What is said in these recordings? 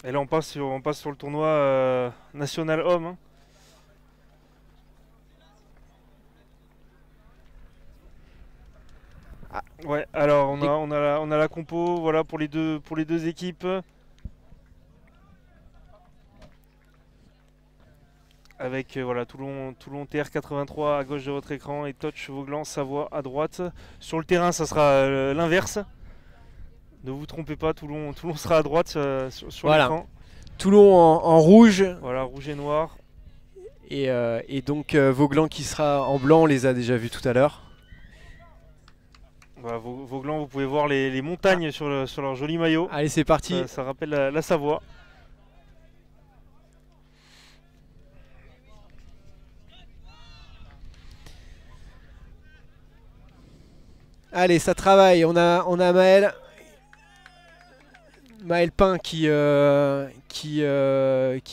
Et là on passe sur le tournoi national homme, hein. Ah, Ouais, alors les- on a la compo voilà, pour les deux équipes. Avec voilà, Toulon TR83 à gauche de votre écran et Touch Vauglan Savoie à droite. Sur le terrain, ça sera l'inverse. Ne vous trompez pas, Toulon sera à droite sur Voilà. l'écran. Toulon en rouge Voilà, rouge et noir. et donc Vauglan qui sera en blanc, on les a déjà vus tout à l'heure. Voilà, Vauglan, vous pouvez voir les Ah, montagnes sur leur joli maillot. allez, c'est parti. Ça rappelle la Savoie. Allez, ça travaille. On a Maël Pain qui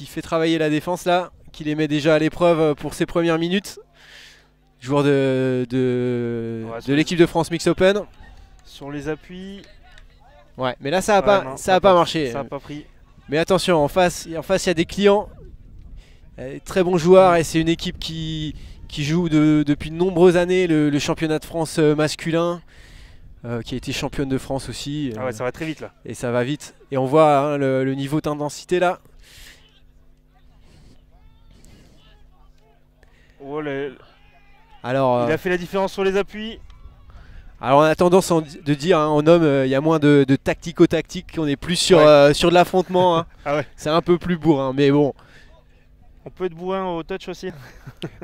fait travailler la défense là, qui les met déjà à l'épreuve pour ses premières minutes. Joueur Ouais, de l'équipe de France Mix Open. sur les appuis. Ouais, mais là ça a Ouais, pas, non, ça a pas marché. Ça a pas pris. Mais attention, en face il y a des clients, très bons joueurs et c'est une équipe qui joue depuis de nombreuses années le championnat de France masculin, qui a été championne de France aussi. Ah ouais, ça va très vite là. Et ça va vite. Et on voit hein, le niveau d'intensité là. Oh, Alors, il a fait la différence sur les appuis. on a tendance de dire hein, en homme, il y a moins de tactico-tactique, on est plus sur, Ouais. sur de l'affrontement. Hein. Ah ouais. C'est un peu plus bourrin, mais bon. On peut être bourrin au touch aussi.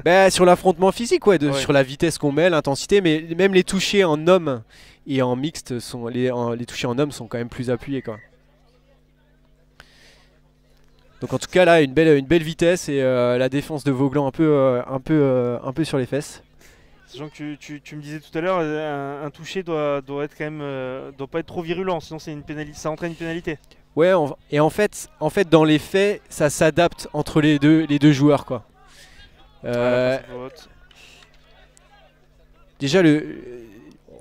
Ben, sur l'affrontement physique, ouais, Ouais. sur la vitesse qu'on met, l'intensité, mais même les touchés en homme et en mixte, les touchés en homme sont quand même plus appuyés. Quoi. Donc en tout cas là, une belle vitesse et la défense de Vauglan un peu sur les fesses. Sachant que tu me disais tout à l'heure, un toucher doit être quand même, doit pas être trop virulent, sinon c'est une pénalité, ça entraîne une pénalité. Ouais, et en fait, dans les faits, ça s'adapte entre les deux joueurs. Quoi. Ouais, la Euh, passe de faute. déjà,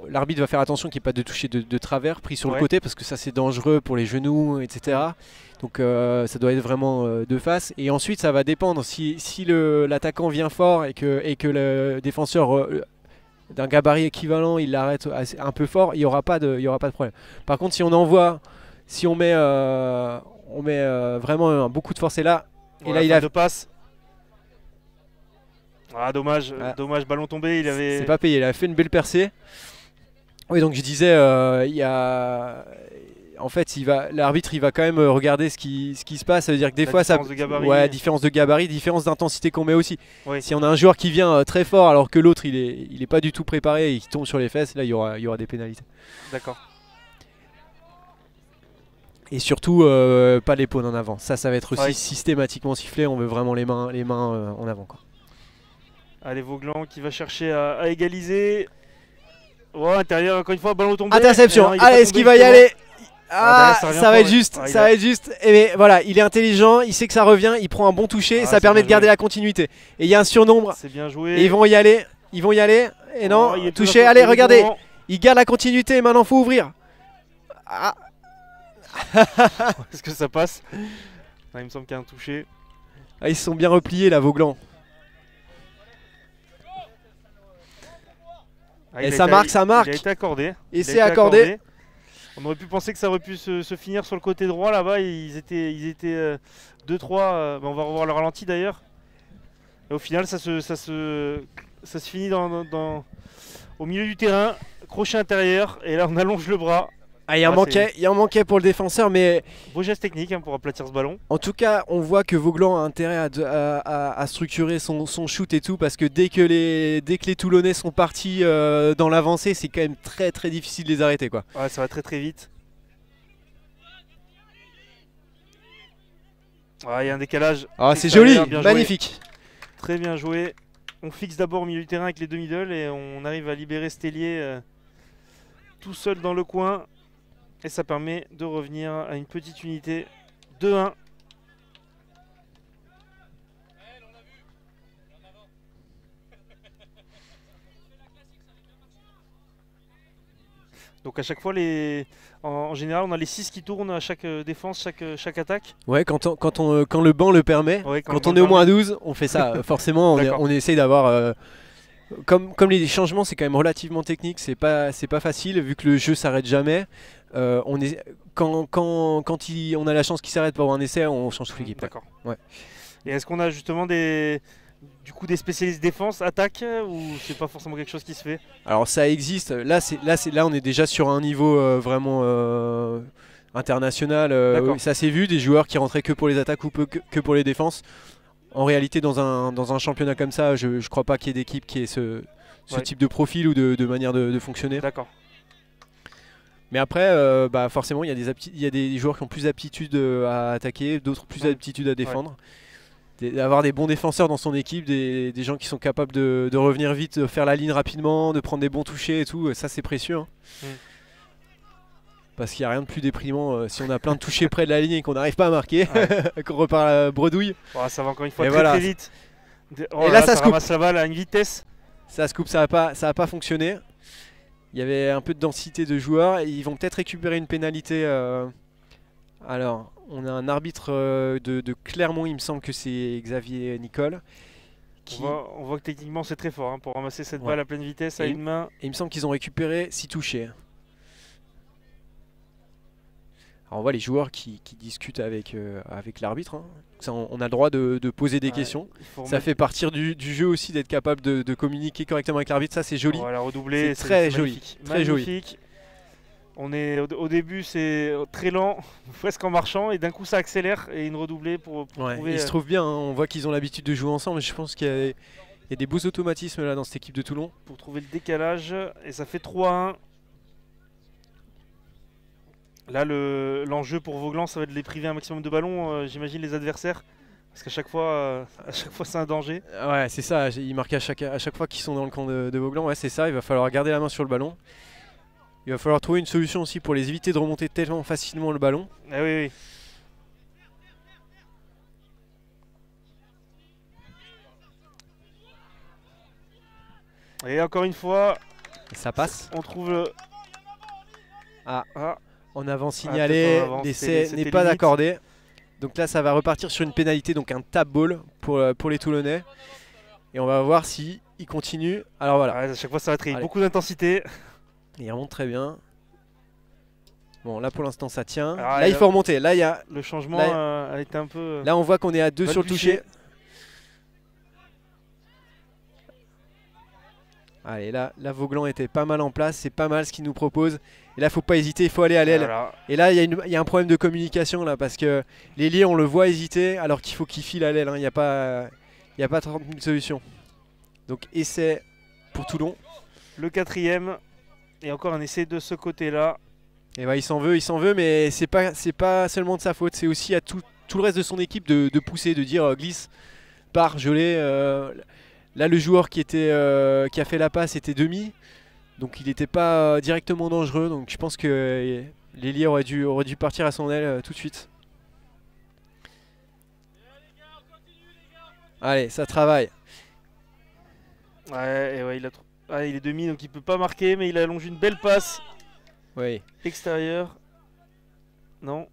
l'arbitre va faire attention qu'il n'y ait pas de toucher de travers pris sur le Ouais. côté parce que ça c'est dangereux pour les genoux, etc. Donc ça doit être vraiment de face. Et ensuite, ça va dépendre si l'attaquant vient fort et que le défenseur d'un gabarit équivalent, il l'arrête un peu fort, il y aura pas de problème. Par contre, si on met vraiment beaucoup de force et là, Voilà, il faute a, de passe. Ah dommage, ah, dommage, ballon tombé, il c'est avait. pas payé, il a fait une belle percée. Oui, donc je disais, en fait, l'arbitre, il va quand même regarder ce qui se passe. Ça veut dire que des La fois, différence de gabarit. ouais, différence de gabarit, différence d'intensité qu'on met aussi. Oui, Si on a un joueur qui vient très fort alors que l'autre, il est pas du tout préparé et qui tombe sur les fesses, là, il y aura des pénalités. d'accord. Et surtout, pas l'épaule en avant. Ça va être aussi Ouais. systématiquement sifflé. On veut vraiment les mains en avant. Quoi. Allez, Vauglan qui va chercher à égaliser. Oh, intérieur, encore une fois, ballon tombé. Interception. Et non, il est pas Allez, est-ce tombé, qu'il va y justement. aller? Derrière, ça revient Ça va fort, être ouais. juste, Ah, ça va être juste. Et mais voilà, il est intelligent, il sait que ça revient, il prend un bon toucher, Ah, ça c'est permet bien de garder joué. la continuité. Et il y a un surnombre, C'est bien et joué. ils vont y aller, Et non, Oh, il est touché. toujours- Allez, il est regardez, devant. il garde la continuité. Maintenant, faut ouvrir. Ah, Est-ce que ça passe? Ah, il me semble qu'il y a un touché. ah, ils se sont bien repliés là, Vauglan. Ah, Et il a ça été- marque, ça marque. Il a été accordé. Et Il a c'est été accordé. On aurait pu penser que ça aurait pu se finir sur le côté droit là-bas. Ils étaient 2-3. On va revoir le ralenti d'ailleurs. Et au final, ça se finit au milieu du terrain, crochet intérieur. Et là, on allonge le bras. Ah, il en manquait pour le défenseur, mais Beau geste technique hein, pour aplatir ce ballon. en tout cas, on voit que Vauglan a intérêt à structurer son shoot et tout, parce que dès que les Toulonnais sont partis dans l'avancée, c'est quand même très très difficile de les arrêter. Quoi. Ouais, ça va très très vite. Ah, il y a un décalage. Ah, c'est extérieur, joli, bien magnifique. joué. Très bien joué. On fixe d'abord au milieu du terrain avec les deux middle et on arrive à libérer Stellier tout seul dans le coin. Et ça permet de revenir à une petite unité 2-1. Donc à chaque fois, en général, on a les 6 qui tournent à chaque défense, chaque attaque. Ouais, quand le banc le permet, Ouais, quand le on est au banc moins le 12, on fait ça. Forcément, D'accord. on essaye d'avoir... comme les changements, c'est quand même relativement technique, c'est pas facile, vu que le jeu s'arrête jamais. Quand on a la chance qu'il s'arrête pour avoir un essai, on change toute l'équipe. D'accord. Ouais. Et est-ce qu'on a justement des spécialistes défense, attaque, ou c'est pas forcément quelque chose qui se fait? Alors ça existe, là on est déjà sur un niveau vraiment international. D'accord. Ça s'est vu, des joueurs qui rentraient que pour les attaques ou que pour les défenses. En réalité, dans un championnat comme ça, je crois pas qu'il y ait d'équipe qui ait ce Ouais. type de profil ou de manière de fonctionner. D'accord. Mais après, forcément, il y a des joueurs qui ont plus d'aptitude à attaquer, d'autres plus d'aptitude à défendre. D'avoir des bons défenseurs dans son équipe, des gens qui sont capables de revenir vite, de faire la ligne rapidement, de prendre des bons touchés et tout, ça c'est précieux. Hein. Parce qu'il n'y a rien de plus déprimant si on a plein de touchés près de la ligne et qu'on n'arrive pas à marquer, qu'on repart à la bredouille. Oh, ça va encore une fois très vite. Et là, ça se coupe. Ramasse la balle à une vitesse. Ça se coupe, ça va pas fonctionner. Il y avait un peu de densité de joueurs. Ils vont peut-être récupérer une pénalité. Alors, on a un arbitre de Clermont, il me semble que c'est Xavier Nicole. On voit que techniquement c'est très fort pour ramasser cette balle à pleine vitesse à une main. Et il me semble qu'ils ont récupéré 6 touchés. Alors on voit les joueurs qui discutent avec l'arbitre. Hein. On a le droit de poser des questions. Ça fait partie du jeu aussi d'être capable de communiquer correctement avec l'arbitre. Ça c'est joli. On va la redoubler. C'est très joli. Très magnifique. Joli. On est au début, c'est très lent, presque en marchant, et d'un coup ça accélère et une redoublée pour trouver. Ils se trouvent bien. Hein. On voit qu'ils ont l'habitude de jouer ensemble. Je pense qu'il y a des beaux automatismes là dans cette équipe de Toulon. Pour trouver le décalage, et ça fait 3-1. Là, l'enjeu pour Vauclans, ça va être de les priver un maximum de ballons, j'imagine, les adversaires. Parce qu'à chaque fois, c'est un danger. Ouais, c'est ça. Ils marquent à chaque fois qu'ils sont dans le camp de Vauclans. Ouais, c'est ça. Il va falloir garder la main sur le ballon. Il va falloir trouver une solution aussi pour les éviter de remonter tellement facilement le ballon. Ah oui, oui. Et encore une fois, ça passe. On trouve le... En avant signalé, l'essai n'est pas accordé. Donc là, ça va repartir sur une pénalité, donc un tap ball pour les Toulonnais. Et on va voir si il continue. Alors voilà. À chaque fois, ça va être beaucoup d'intensité. Il remonte très bien. Bon, là pour l'instant ça tient. Là il faut remonter. Là il y a le changement a été un peu. Là on voit qu'on est à 2 sur le toucher. Allez, là Vauclans était pas mal en place. C'est pas mal ce qu'il nous propose. Et là faut pas hésiter, il faut aller à l'aile. Voilà. Et là il y a un problème de communication là parce que l'ailier on le voit hésiter alors qu'il faut qu'il file à l'aile. Hein. Il n'y a pas 30 000 solutions. Donc essai pour Toulon. Le 4ème et encore un essai de ce côté là. Et ouais, il s'en veut, mais c'est pas seulement de sa faute, c'est aussi à tout le reste de son équipe de pousser, de dire glisse, part, gelé. Là, le joueur qui a fait la passe était demi, donc il n'était pas directement dangereux. Donc je pense que l'ailier aurait dû partir à son aile tout de suite. Allez, ça travaille. Ouais, il est demi, donc il peut pas marquer, mais il allonge une belle passe. Oui. Extérieur. Non.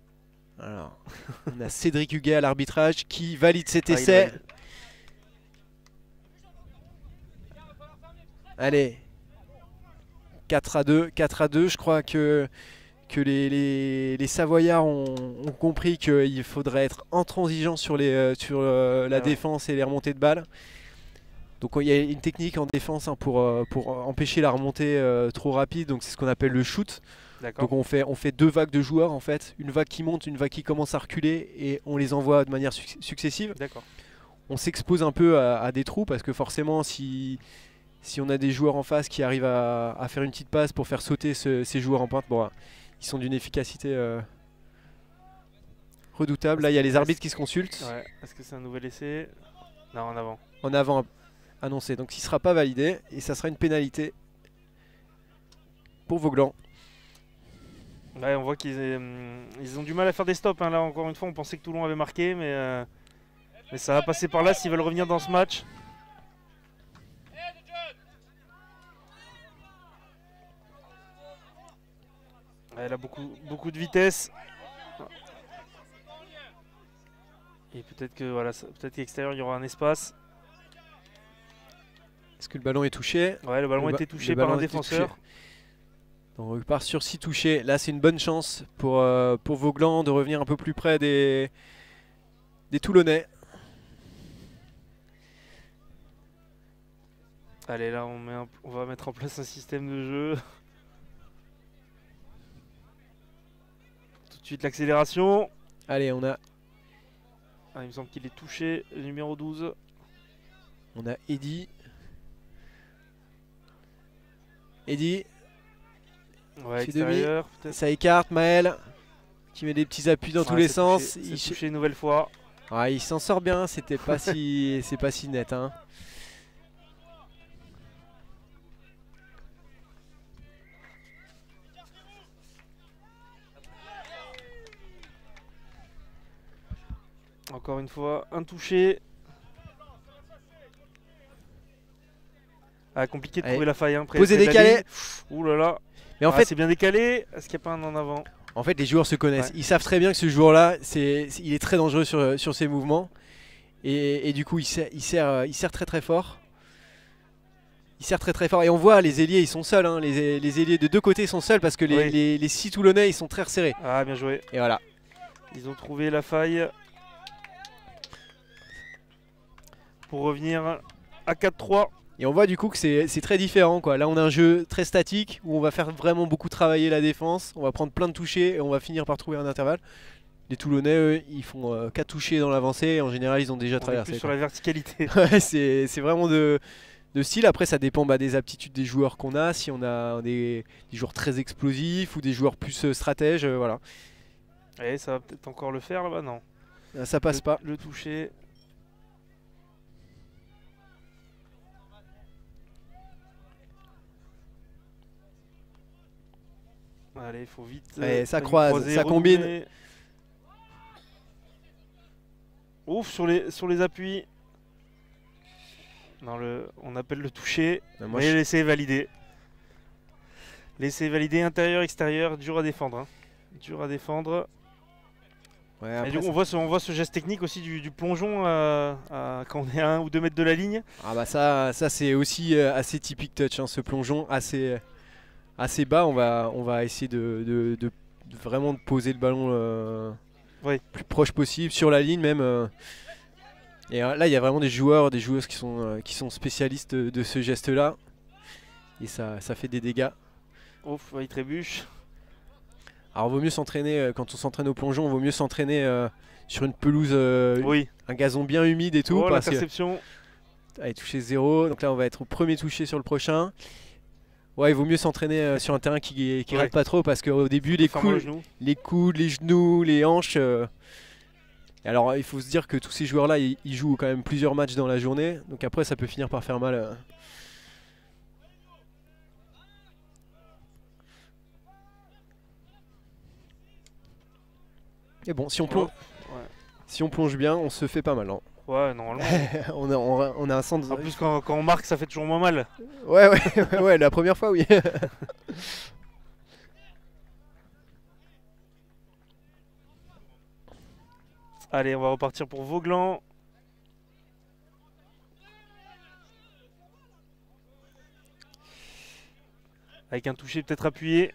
Alors, on a Cédric Huguet à l'arbitrage qui valide cet essai. Allez. 4-2. Je crois que les Savoyards ont compris qu'il faudrait être intransigeant sur la défense et les remontées de balles. Donc il y a une technique en défense pour empêcher la remontée trop rapide, donc c'est ce qu'on appelle le shoot. Donc on fait 2 vagues de joueurs en fait, une vague qui monte, une vague qui commence à reculer et on les envoie de manière successive. On s'expose un peu à des trous parce que forcément si on a des joueurs en face qui arrivent à faire une petite passe pour faire sauter ces joueurs en pointe, bon, ils sont d'une efficacité redoutable. Là il y a les arbitres qui se consultent. Ouais. Est-ce que c'est un nouvel essai? Non, en avant. En avant annoncé, donc il ne sera pas validé et ça sera une pénalité pour Vauclans. Ouais, on voit qu'ils ont du mal à faire des stops. Hein. Là encore une fois on pensait que Toulon avait marqué, mais ça va passer par là s'ils veulent revenir dans ce match. Elle a beaucoup de vitesse. Et peut-être que voilà, peut-être qu'extérieur il y aura un espace. Est-ce que le ballon est touché? Ouais, le ballon a été touché par un défenseur. Donc on repart sur 6 touchés. Là, c'est une bonne chance pour Vauglan de revenir un peu plus près des Toulonnais. Allez, là, on va mettre en place un système de jeu. Tout de suite l'accélération. Allez, on a... Ah, il me semble qu'il est touché, le numéro 12. On a Eddy. Eddy. Ouais, extérieur. Ça écarte Maël qui met des petits appuis dans tous les sens. Il s'est touché une nouvelle fois. Ouais, il s'en sort bien, c'était pas si c'est pas si net hein. Encore une fois, un touché. Ah, compliqué de trouver la faille. Hein, posé décalé. Ouh là là. Mais en fait, c'est bien décalé. Est-ce qu'il n'y a pas un en avant? En fait, les joueurs se connaissent. Ouais. Ils savent très bien que ce joueur-là, il est très dangereux sur ses mouvements. Et du coup, il sert très très fort. Il sert très très fort. Et on voit, les ailiers, ils sont seuls. Hein. Les ailiers de deux côtés sont seuls parce que les 6 Toulonnais, ils sont très resserrés. Ah, bien joué. Et voilà. Ils ont trouvé la faille. Pour revenir à 4-3. Et on voit du coup que c'est très différent quoi. Là on a un jeu très statique où on va faire vraiment beaucoup travailler la défense. On va prendre plein de touchés et on va finir par trouver un intervalle. Les Toulonnais eux, ils font 4 touchés dans l'avancée et en général ils ont déjà traversé. Plus sur la verticalité. Ouais, c'est vraiment de style. Après ça dépend des aptitudes des joueurs qu'on a. Si on a des joueurs très explosifs ou des joueurs plus stratèges, voilà. Et ça va peut-être encore le faire là-bas, non. Ça passe pas. Le toucher. Allez, il faut vite. Allez, ça croise, ça combine. Ouf, sur les appuis. Non, on appelle le toucher. Mais l'essai validé. L'essai validé, intérieur, extérieur, dur à défendre. Hein. Dur à défendre. Ouais, après, et du coup, on voit ce geste technique aussi du plongeon quand on est à 1 ou 2 mètres de la ligne. Ah bah ça c'est aussi assez typique touch, hein, ce plongeon assez bas. On va essayer de vraiment poser le ballon plus proche possible, sur la ligne même. Et là il y a vraiment des joueuses qui sont spécialistes de ce geste là. Et ça fait des dégâts. Ouf, il trébuche. Alors vaut mieux s'entraîner, quand on s'entraîne au plongeon, vaut mieux s'entraîner sur une pelouse, un gazon bien humide et tout. Oh, l'interception. Allez, touché 0, donc là on va être au premier touché sur le prochain. Ouais, il vaut mieux s'entraîner sur un terrain qui rate pas trop parce qu'au début les coudes, les genoux, les hanches. Alors il faut se dire que tous ces joueurs là ils jouent quand même plusieurs matchs dans la journée, donc après ça peut finir par faire mal. Et bon, si on plonge bien, on se fait pas mal. Hein. Ouais, normalement. on a un centre. En plus, quand on marque, ça fait toujours moins mal. Ouais, la première fois, oui. Allez, on va repartir pour Vauglan. Avec un toucher peut-être appuyé.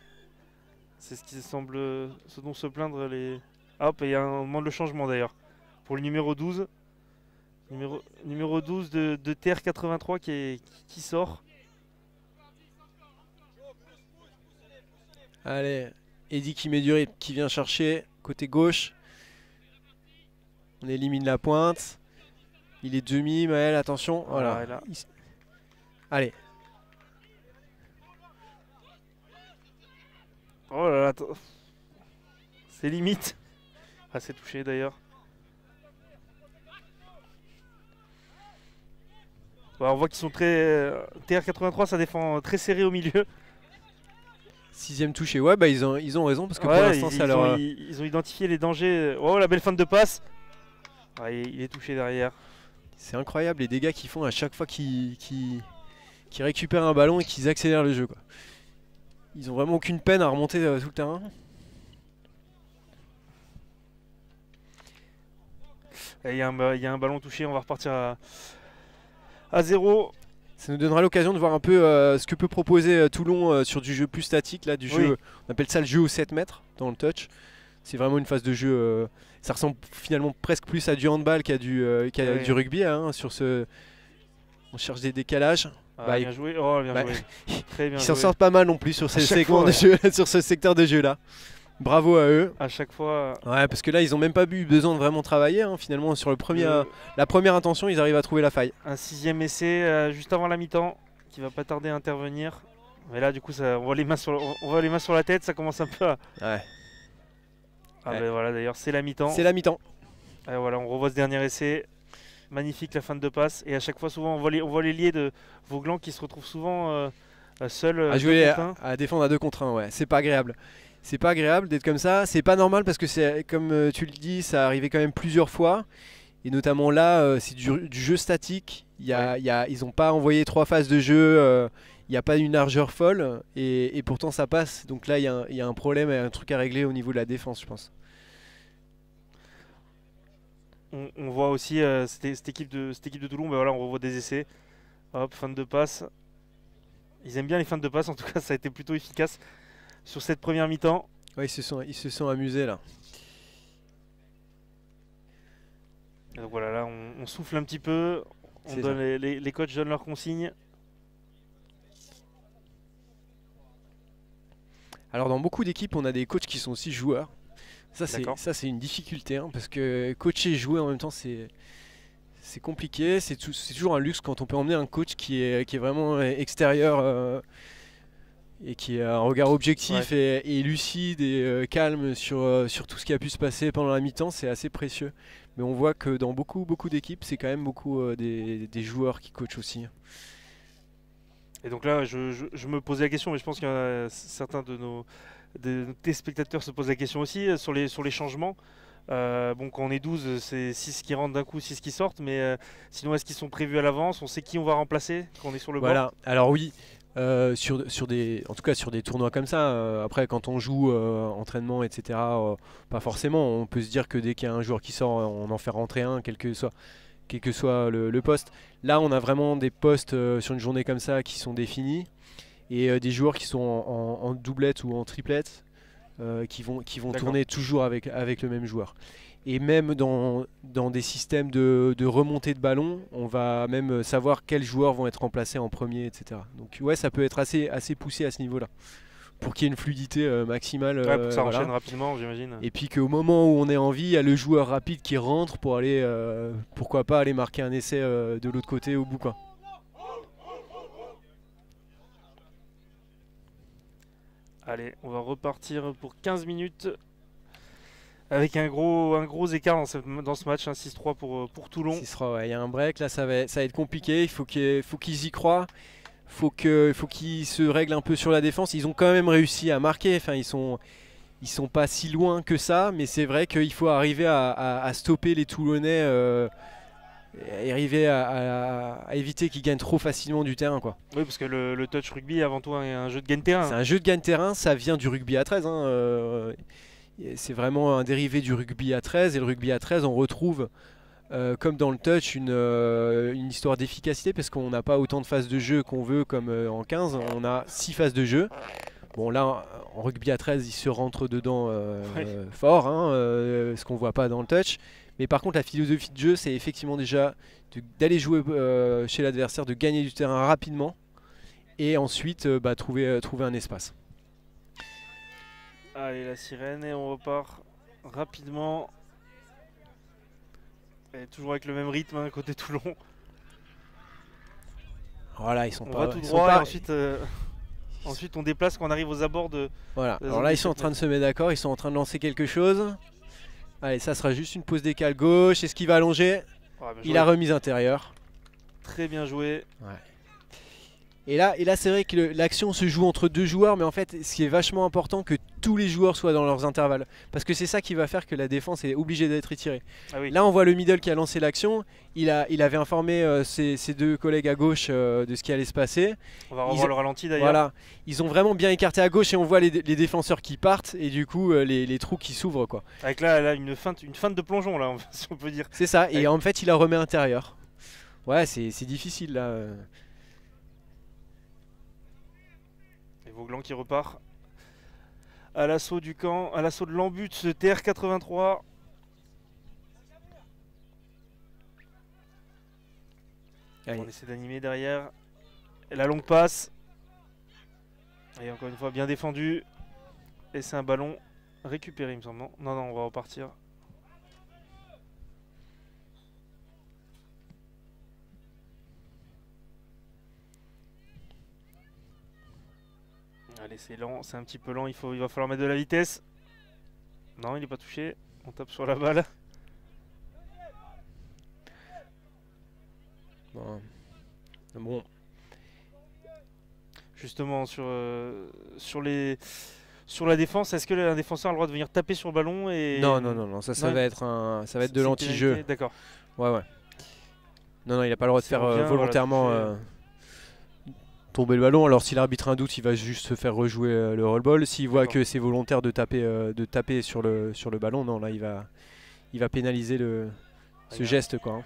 C'est ce dont se plaindre les... Hop, il y a un moment de changement d'ailleurs. Pour le numéro 12. Numéro 12 de TR83 qui sort. Allez, Eddy qui met du rythme, qui vient chercher. Côté gauche. On élimine la pointe. Il est demi, Maël, attention. Voilà. Allez. Oh là là, c'est limite. Ah, c'est touché d'ailleurs. On voit qu'ils sont très... TR83, ça défend très serré au milieu. 6ème touché, ouais, bah ils ont raison parce que pour l'instant ça leur... Ils ont identifié les dangers. Oh, la belle fin de passe. Ouais, il est touché derrière. C'est incroyable les dégâts qu'ils font à chaque fois qu'ils récupèrent un ballon et qu'ils accélèrent le jeu, quoi. ils ont vraiment aucune peine à remonter tout le terrain. Il y a un ballon touché, on va repartir à 0. Ça nous donnera l'occasion de voir un peu ce que peut proposer Toulon sur du jeu plus statique, là, du jeu, on appelle ça le jeu aux 7 mètres dans le touch. C'est vraiment une phase de jeu, ça ressemble finalement presque plus à du handball qu'à du rugby, hein, sur ce... On cherche des décalages. Bien joué, oh, bien joué. Très bien Ils joué. s'en sortent pas mal non plus sur ces segments de jeu, sur ce secteur de jeu là. Bravo à eux. À chaque fois. Ouais, parce que là, ils ont même pas eu besoin de vraiment travailler. Hein. Finalement, sur la première intention, ils arrivent à trouver la faille. Un 6e essai juste avant la mi-temps, qui va pas tarder à intervenir. Mais là, du coup, on voit les mains sur la tête, ça commence un peu à. Ouais. Ben voilà, d'ailleurs, c'est la mi-temps. C'est la mi-temps. Voilà, on revoit ce dernier essai. Magnifique la fin de passe. Et à chaque fois, souvent, on voit les liés de Vauglans qui se retrouvent souvent seuls. À jouer à défendre à 2 contre 1, ouais. C'est pas agréable. C'est pas agréable d'être comme ça, c'est pas normal parce que c'est comme tu le dis, ça arrivait quand même plusieurs fois. Et notamment là, c'est du jeu statique. Ils n'ont pas envoyé 3 phases de jeu, il n'y a pas une largeur folle et pourtant ça passe. Donc là, il y a un problème, un truc à régler au niveau de la défense, je pense. On voit aussi cette équipe de Toulon, voilà, on revoit des essais. Hop, fin de passe. Ils aiment bien les fins de passe, en tout cas ça a été plutôt efficace sur cette première mi-temps. Ouais, ils se sont amusés là. Et donc voilà, là on souffle un petit peu, les coachs donnent leurs consignes. Alors dans beaucoup d'équipes, on a des coachs qui sont aussi joueurs. Ça c'est une difficulté, hein, parce que coacher et jouer en même temps c'est compliqué. C'est toujours un luxe quand on peut emmener un coach qui est vraiment extérieur. Et qui a un regard objectif et lucide et calme sur tout ce qui a pu se passer pendant la mi-temps, c'est assez précieux. Mais on voit que dans beaucoup d'équipes, c'est quand même beaucoup des joueurs qui coachent aussi. Et donc là, je me posais la question, mais je pense que certains de nos téléspectateurs se posent la question aussi sur les changements. Bon, quand on est 12, c'est 6 qui rentrent d'un coup, 6 qui sortent, mais sinon, est-ce qu'ils sont prévus à l'avance? On sait qui on va remplacer quand on est sur le bord? Alors oui. En tout cas sur des tournois comme ça, après quand on joue entraînement etc, pas forcément, on peut se dire que dès qu'il y a un joueur qui sort, on en fait rentrer un, quel que soit le poste. Là on a vraiment des postes sur une journée comme ça qui sont définis et des joueurs qui sont en doublette ou en triplette qui vont tourner toujours avec le même joueur. Et même dans des systèmes de remontée de ballon, on va même savoir quels joueurs vont être remplacés en premier, etc. Donc ouais, ça peut être assez poussé à ce niveau-là, pour qu'il y ait une fluidité maximale. Ouais, pour que ça enchaîne rapidement, j'imagine. Et puis qu'au moment où on est en vie, il y a le joueur rapide qui rentre pour aller, pourquoi pas, aller marquer un essai de l'autre côté au bout, quoi. Allez, on va repartir pour 15 minutes. Avec un gros écart dans ce match, 6-3 pour Toulon. 6-3, ouais, il y a un break, là ça va être compliqué, il faut qu'ils y croient, faut qu'ils se règlent un peu sur la défense. Ils ont quand même réussi à marquer, enfin ils sont pas si loin que ça, mais c'est vrai qu'il faut arriver à stopper les Toulonnais, et arriver à éviter qu'ils gagnent trop facilement du terrain, quoi. Oui, parce que le touch rugby avant tout est un jeu de gagne-terrain. C'est un jeu de gagne-terrain, ça vient du rugby à 13, hein, c'est vraiment un dérivé du rugby à 13 et le rugby à 13 on retrouve comme dans le touch une histoire d'efficacité parce qu'on n'a pas autant de phases de jeu qu'on veut comme en 15, on a 6 phases de jeu. Bon là en rugby à 13 il se rentre dedans fort, hein, ce qu'on voit pas dans le touch. Mais par contre la philosophie de jeu c'est effectivement déjà d'aller jouer chez l'adversaire, de gagner du terrain rapidement et ensuite trouver un espace. Allez, la sirène et on repart rapidement. Et toujours avec le même rythme, hein, côté Toulon. Voilà, ils sont on pas... va tout droit et ensuite on déplace quand on arrive aux abords de... Voilà, alors là ils sont en train de se mettre d'accord, ils sont en train de lancer quelque chose. Allez, ça sera juste une pause décale gauche. Est-ce qu'il va allonger? Il a remise intérieure. Très bien joué. Ouais. Et là c'est vrai que l'action se joue entre deux joueurs, mais en fait, ce qui est vachement important, que tous les joueurs soient dans leurs intervalles. Parce que c'est ça qui va faire que la défense est obligée d'être retirée. Ah oui. Là, on voit le middle qui a lancé l'action. Il avait informé ses deux collègues à gauche de ce qui allait se passer. On va revoir le ralenti d'ailleurs. Voilà, ils ont vraiment bien écarté à gauche et on voit les défenseurs qui partent et du coup les trous qui s'ouvrent, quoi. Avec là une feinte de plongeon là, si on peut dire. C'est ça, et en fait il la remet intérieur. Ouais, c'est difficile là. Et Voglan qui repart à l'assaut du camp, à l'assaut de l'embut de TR83. Allez. On essaie d'animer derrière. Et la longue passe. Et encore une fois bien défendu. Et c'est un ballon récupéré, il me semble. Non, on va repartir. Allez, c'est lent, c'est un petit peu lent, il va falloir mettre de la vitesse. Non, il n'est pas touché. On tape sur la balle. Bon. Justement, sur la défense, est-ce que un défenseur a le droit de venir taper sur le ballon et... Non, ça va être de l'anti-jeu. D'accord. Ouais. Non, il n'a pas le droit de faire volontairement tomber le ballon. Alors si l'arbitre a un doute, il va juste se faire rejouer le roll-ball. S'il voit que c'est volontaire de taper sur le ballon, non, là il va pénaliser ce geste, quoi.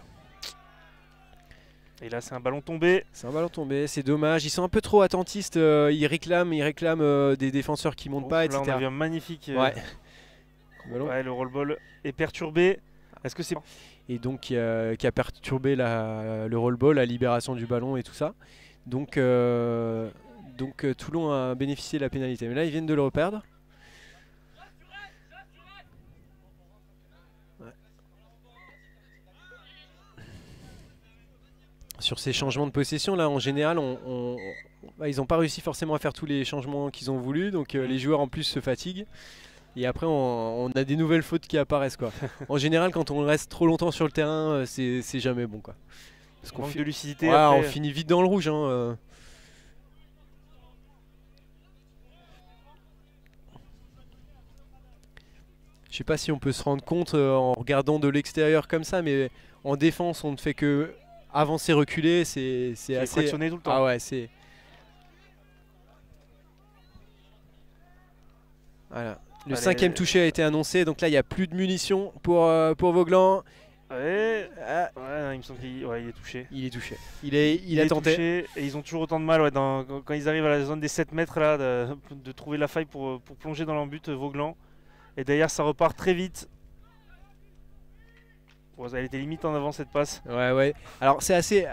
Et là c'est un ballon tombé. C'est un ballon tombé, c'est dommage. Ils sont un peu trop attentistes, ils réclament des défenseurs qui montent pas, etc. Là on a vu un magnifique... Ouais. Le roll-ball est perturbé. Est-ce que c'est... Et donc qui a perturbé le roll-ball, la libération du ballon et tout ça. Donc Toulon a bénéficié de la pénalité. Mais là ils viennent de le reperdre. Sur ces changements de possession, là en général, ils n'ont pas réussi forcément à faire tous les changements qu'ils ont voulu, donc les joueurs en plus se fatiguent. Et après, on a des nouvelles fautes qui apparaissent, quoi. En général, quand on reste trop longtemps sur le terrain, c'est jamais bon, quoi. Parce qu'on manque de lucidité. Ouais, après... on finit vite dans le rouge. Je sais pas si on peut se rendre compte en regardant de l'extérieur comme ça, mais en défense, on ne fait que avancer, reculer, c'est assez... fractionné tout le temps. Ah ouais, c'est... Voilà. Le cinquième touché a été annoncé, donc là il n'y a plus de munitions pour Voglan. Ouais, il me semble qu'il est touché. Il est touché. Il a tenté. Touché, et ils ont toujours autant de mal quand ils arrivent à la zone des 7 mètres là, de trouver la faille pour plonger dans l'embut, Voglan. Et derrière ça repart très vite. Elle était limite en avant cette passe. Ouais. Alors c'est assez...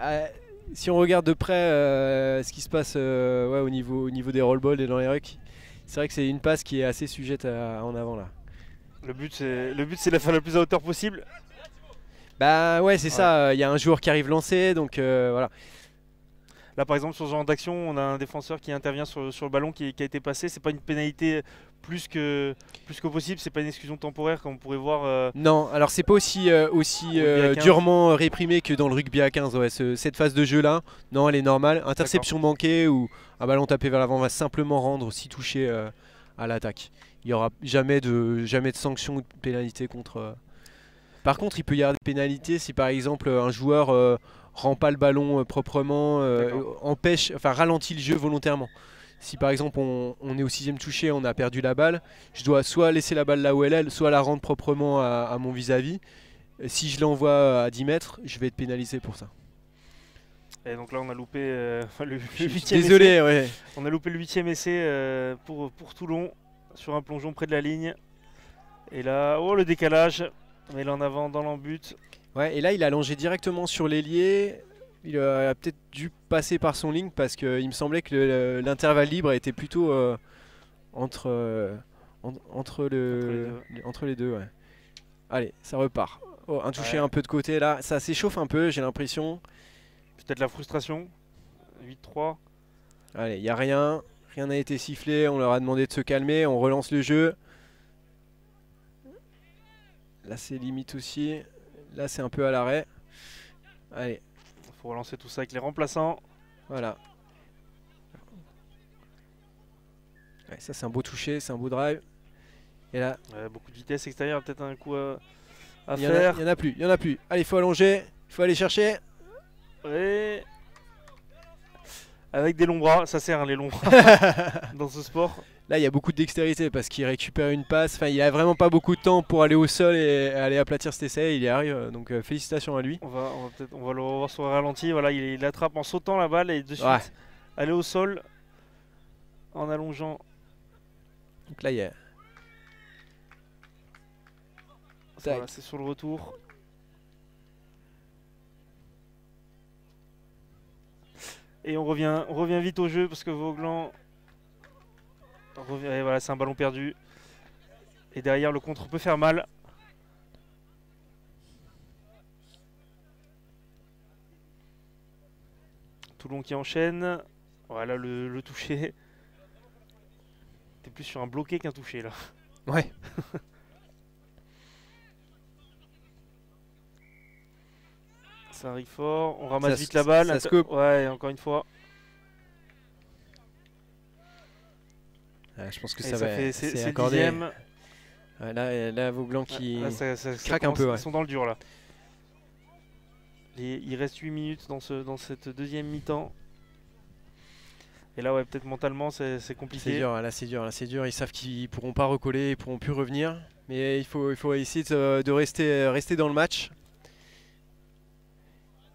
si on regarde de près ce qui se passe au niveau des roll-balls et dans les rucks, c'est vrai que c'est une passe qui est assez sujette en avant là. Le but c'est de la faire le plus à hauteur possible. Bah ouais c'est ça, il y a un joueur qui arrive lancé donc voilà. Là par exemple sur ce genre d'action on a un défenseur qui intervient sur le ballon qui a été passé. C'est pas une pénalité plus que possible, c'est pas une exclusion temporaire comme on pourrait voir. Non, alors c'est pas aussi durement réprimé que dans le rugby à 15. Ouais, cette phase de jeu là, non elle est normale. Interception manquée ou un ballon tapé vers l'avant va simplement rendre si touché à l'attaque. Il n'y aura jamais de sanction ou de pénalité contre... Par contre il peut y avoir des pénalités si par exemple un joueur rend pas le ballon proprement, ralentit le jeu volontairement. Si par exemple on est au 6ème touché, on a perdu la balle, je dois soit laisser la balle là où elle est, soit la rendre proprement à mon vis-à-vis. Si je l'envoie à 10 mètres, je vais être pénalisé pour ça. Et donc là on a loupé le 8ème essai. Désolé, ouais. On a loupé le 8ème essai pour Toulon sur un plongeon près de la ligne. Et là, le décalage, mais là en avant dans l'embut. Ouais, et là il a allongé directement sur l'ailier. Il a peut-être dû passer par son ligne parce qu'il me semblait que l'intervalle libre était plutôt entre les deux. Ouais. Allez, ça repart. Un touché un peu de côté là, ça s'échauffe un peu, j'ai l'impression. Peut-être la frustration. 8-3. Allez, il n'y a rien. Rien n'a été sifflé, on leur a demandé de se calmer, on relance le jeu. Là c'est limite aussi. Là c'est un peu à l'arrêt. Allez. Faut relancer tout ça avec les remplaçants. Voilà. Ouais, ça c'est un beau toucher, c'est un beau drive. Et là, Beaucoup de vitesse extérieure, peut-être un coup à il y faire. en a plus, il y en a plus. Allez, il faut allonger, il faut aller chercher. Ouais. Avec des longs bras, ça sert hein, les longs bras dans ce sport. Là, il y a beaucoup de dextérité parce qu'il récupère une passe. Enfin, il a vraiment pas beaucoup de temps pour aller au sol et aller aplatir cet essai. Il y arrive, donc félicitations à lui. On va le revoir sur le ralenti. Voilà, il attrape en sautant la balle et de suite aller au sol en allongeant. Donc là, il y a. Voilà, c'est sur le retour. Et on revient vite au jeu parce que Voglan revient. Et voilà, c'est un ballon perdu. Et derrière, le contre peut faire mal. Toulon qui enchaîne. Voilà le toucher. T'es plus sur un bloqué qu'un touché là. Ouais. Ça arrive fort. On ramasse vite la balle. Ça se coupe. Ouais, encore une fois. Je pense que Et ça va. C'est accordé. le 10e. Ouais, là, Voglan qui ça craque un peu. Ouais. Ils sont dans le dur là. Il reste 8 minutes dans cette deuxième mi-temps. Et là, ouais, peut-être mentalement, c'est compliqué. C'est dur, là c'est dur, là c'est dur. Ils savent qu'ils pourront pas recoller, ils pourront plus revenir. Mais il faut essayer de rester dans le match.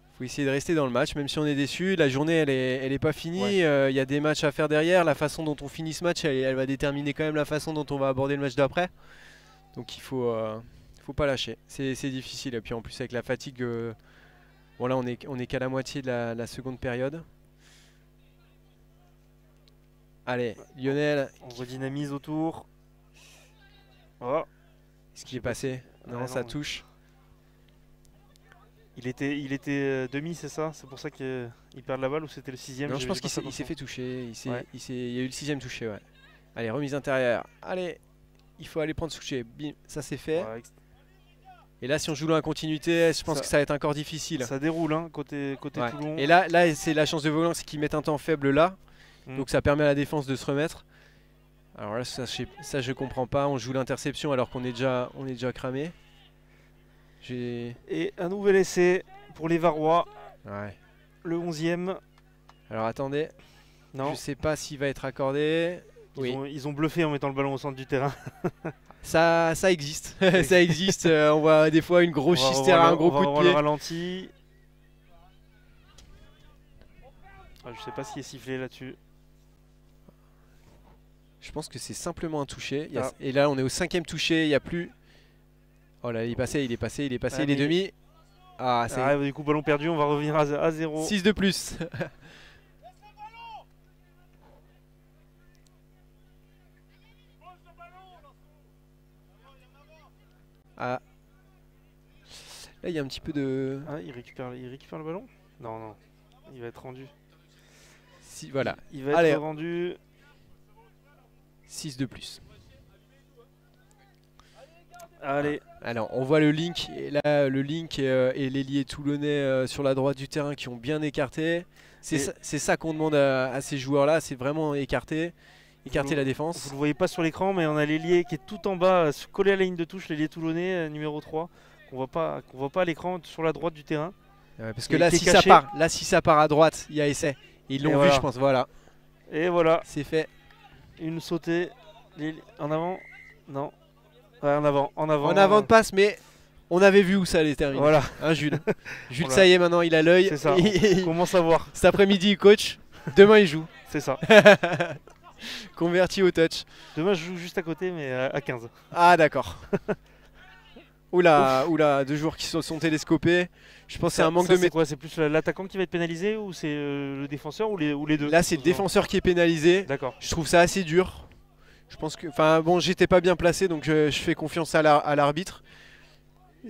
Il faut essayer de rester dans le match, même si on est déçu. La journée, elle est pas finie. Il y a des matchs à faire derrière. La façon dont on finit ce match, elle va déterminer quand même la façon dont on va aborder le match d'après. Donc il faut pas lâcher. C'est difficile. Et puis en plus avec la fatigue, bon là on est qu'à la moitié de la seconde période. Allez, Lionel. On redynamise autour. Oh. Ce qui est passé. Non, ça touche. Il était demi, c'est ça? C'est pour ça qu'il perd la balle ou c'était le 6e? Non, je pense qu'il s'est fait toucher. Il y a eu le 6e touché, ouais. Allez, remise intérieure. Allez, il faut aller prendre ce toucher. Bim, ça c'est fait. Ouais. Et là, si on joue dans la continuité, je pense que ça va être encore difficile. Ça déroule, hein, côté Toulon. Et là c'est la chance de Voglan, c'est qu'ils mettent un temps faible là. Donc ça permet à la défense de se remettre. Alors là, ça je comprends pas. On joue l'interception alors qu'on est déjà cramé. Et un nouvel essai pour les Varois. Ouais. Le 11e. Alors attendez. Non. Je sais pas s'il va être accordé. Ils ont bluffé en mettant le ballon au centre du terrain. ça existe. Ça existe. On voit des fois une grosse chistère, un gros coup de pied. Le ralenti. Je sais pas s'il est sifflé là-dessus. Je pense que c'est simplement un touché. Et là, on est au 5e touché. Il n'y a plus. Oh là, il est passé, il est demi. Ah, du coup, ballon perdu. On va revenir à 0. 6 de plus. Ah. Là, il y a un petit peu de. Ah, il récupère le ballon? Non. Il va être rendu. Si, voilà. Il va être rendu. 6 de plus. Allez. Alors on voit le link, et là le link et l'ailier toulonnais sur la droite du terrain qui ont bien écarté. C'est ça qu'on demande à ces joueurs là, c'est vraiment écarter la défense. Vous ne le voyez pas sur l'écran, mais on a l'ailier qui est tout en bas, collé à la ligne de touche, l'ailier toulonnais numéro 3, qu'on voit pas à l'écran sur la droite du terrain. Parce que là si ça part à droite, il y a essai. Ils l'ont vu, je pense, voilà. Et voilà. C'est fait. Une sautée. En avant. Non. Ouais, en avant. En avant de passe, mais on avait vu où ça allait terminer. Voilà. Hein, Jules. Jules, ça y est, maintenant il a l'œil. C'est ça. On commence à voir. Cet après-midi, il coach. Demain, il joue. C'est ça. Converti au touch. Demain, je joue juste à côté, mais à 15. Ah, d'accord. Oula, 2 joueurs qui se sont télescopés. Je pense que c'est un manque de méthode. C'est plus l'attaquant qui va être pénalisé ou c'est le défenseur ou les deux? Là, c'est le défenseur qui est pénalisé. D'accord. Je trouve ça assez dur. Je pense que, enfin bon, j'étais pas bien placé, donc je fais confiance à l'arbitre.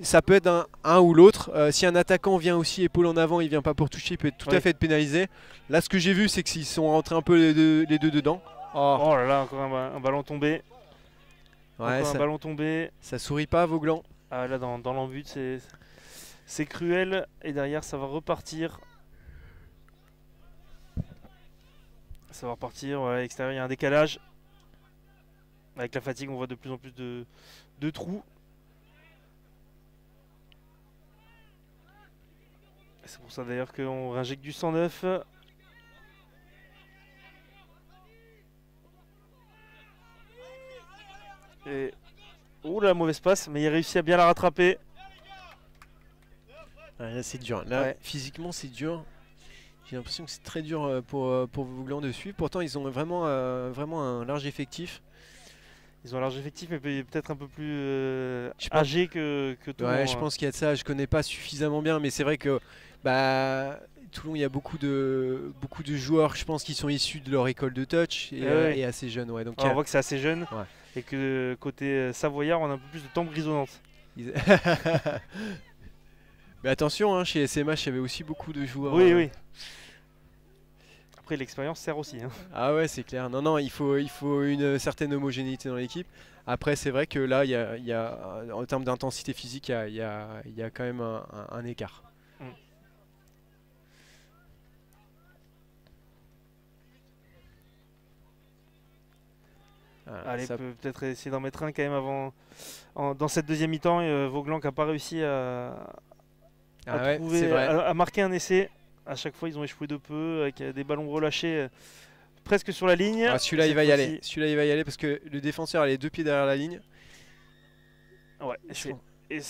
Ça peut être un ou l'autre. Si un attaquant vient aussi épaule en avant, il vient pas pour toucher, il peut être tout à fait pénalisé. Là, ce que j'ai vu, c'est que s'ils sont rentrés un peu les deux dedans. Oh là là, encore un ballon tombé. Ouais, un ballon tombé. Ça sourit pas, Voglan. Ah là, dans l'embut, c'est cruel. Et derrière, ça va repartir. Ça va repartir. Ouais, extérieur, il y a un décalage. Avec la fatigue, on voit de plus en plus de trous. C'est pour ça d'ailleurs qu'on réinjecte du 109. Et... Oh la mauvaise passe, mais il a réussi à bien la rattraper. Là c'est dur, là Ouais. physiquement c'est dur. J'ai l'impression que c'est très dur pour Voglan de suivre. Pourtant ils ont vraiment, vraiment un large effectif. Ils ont un large effectif, mais peut-être un peu plus Je pense- âgés que Toulon. Ouais, je pense qu'il y a de ça, je connais pas suffisamment bien, mais c'est vrai que bah, Toulon, il y a beaucoup de joueurs, je pense, qui sont issus de leur école de touch et, Ouais. et assez jeunes. Ouais, donc, On voit que c'est assez jeune, Ouais. et que côté savoyard, on a un peu plus de temps grisonnante. Mais attention, hein, chez SMH, il y avait aussi beaucoup de joueurs. Oui, oui. Après, l'expérience sert aussi. Hein. Ah ouais, c'est clair. Non, non, il faut une certaine homogénéité dans l'équipe. Après, c'est vrai que là, il y a, en termes d'intensité physique, il y a quand même un écart. Mm. Voilà, Allez, ça- peut-être essayer d'en mettre un quand même avant. Dans cette deuxième mi-temps, Voglan qui n'a pas réussi à Ah ouais, trouver, c'est vrai. à marquer un essai. À chaque fois, ils ont échoué de peu, avec des ballons relâchés presque sur la ligne. Ah, celui-là, il Cette va y aller. fois-ci- Celui-là, il va y aller parce que le défenseur, a les 2 pieds derrière la ligne. Ouais, essai. Et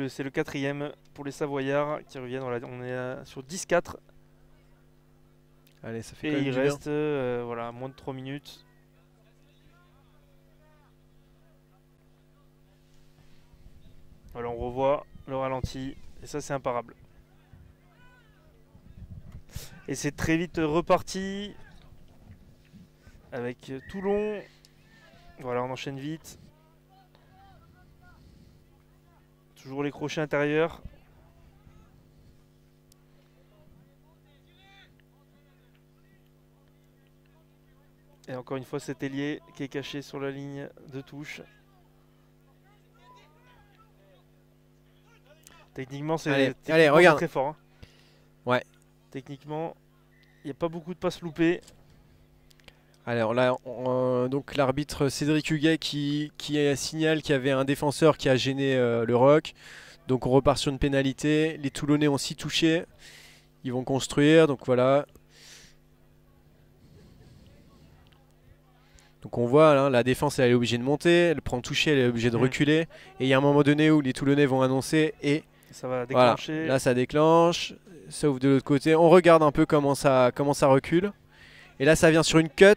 c'est le quatrième pour les Savoyards qui reviennent. Voilà, on est sur 10-4. Allez, ça fait Et quand même il du bien. reste voilà, moins de 3 minutes. Voilà, on revoit le ralenti. Et ça, c'est imparable. Et c'est très vite reparti. Avec Toulon. Voilà, on enchaîne vite. Toujours les crochets intérieurs. Et encore une fois, cet ailier qui est caché sur la ligne de touche. Techniquement, Allez, c'est regarde. très fort. Hein. Ouais. Techniquement, il n'y a pas beaucoup de passes loupées. Alors là, donc l'arbitre Cédric Huguet qui signale qu'il y avait un défenseur qui a gêné le Roc. Donc on repart sur une pénalité. Les Toulonnais ont 6 touchés. Ils vont construire, donc voilà. Donc on voit, hein, la défense elle est obligée de monter, elle prend toucher, elle est obligée de reculer. Et il y a un moment donné où les Toulonnais vont annoncer et Ça va voilà, déclencher. là ça déclenche, ça ouvre de l'autre côté. On regarde un peu comment ça recule. Et là ça vient sur une cut,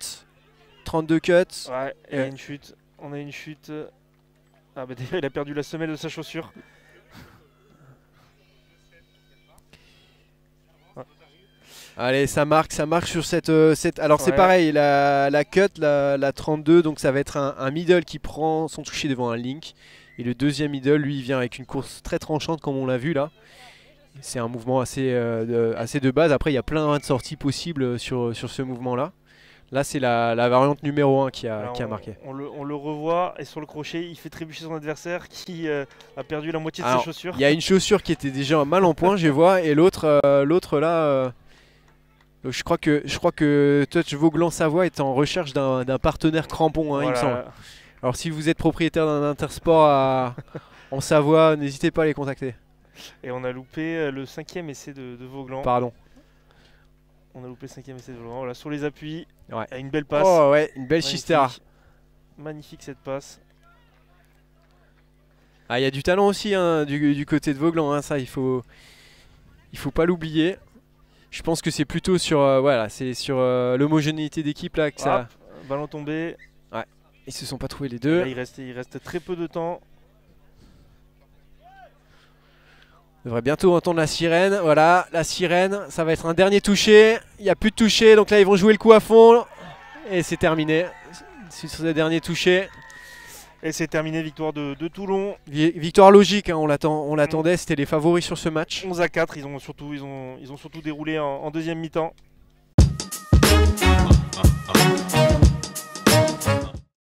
32 cuts. Ouais, et il y a une chute. On a une chute. Ah bah déjà, il a perdu la semelle de sa chaussure. Allez, ça marque sur cette... Alors c'est Ouais. pareil, la cut, la 32, donc ça va être un middle qui prend son toucher devant un link. Et le deuxième middle, lui, il vient avec une course très tranchante comme on l'a vu là. C'est un mouvement assez de base. Après, il y a plein de sorties possibles sur ce mouvement-là. Là, c'est la variante numéro 1 qui a marqué. On le revoit et sur le crochet, il fait trébucher son adversaire qui a perdu la moitié de Alors, ses chaussures. Il y a une chaussure qui était déjà mal en point, je vois, et l'autre là... je crois que Touch Voglan Savoie est en recherche d'un partenaire crampon, hein, il me semble. Alors si vous êtes propriétaire d'un intersport en Savoie, n'hésitez pas à les contacter. Et on a loupé le 5e essai de Voglan. Pardon. On a loupé le 5e essai de Voglan. Voilà, sur les appuis, Ouais. une belle passe. Oh ouais, une belle Magnifique. chistera. Magnifique cette passe. Ah, il y a du talent aussi, hein, du côté de Voglan, hein, ça il faut pas l'oublier. Je pense que c'est plutôt sur voilà, c'est sur l'homogénéité d'équipe là que ça. Hop, ballon tombé. Ils se sont pas trouvés les deux. Là, il reste très peu de temps. On devrait bientôt entendre la sirène. Voilà, la sirène, ça va être un dernier touché. Il n'y a plus de touché, donc là ils vont jouer le coup à fond. Et c'est terminé. C'est sur le dernier touché. Et c'est terminé, victoire de Toulon. Victoire logique, hein, on l'attendait, c'était les favoris sur ce match. 11-4, ils ont surtout déroulé en deuxième mi-temps.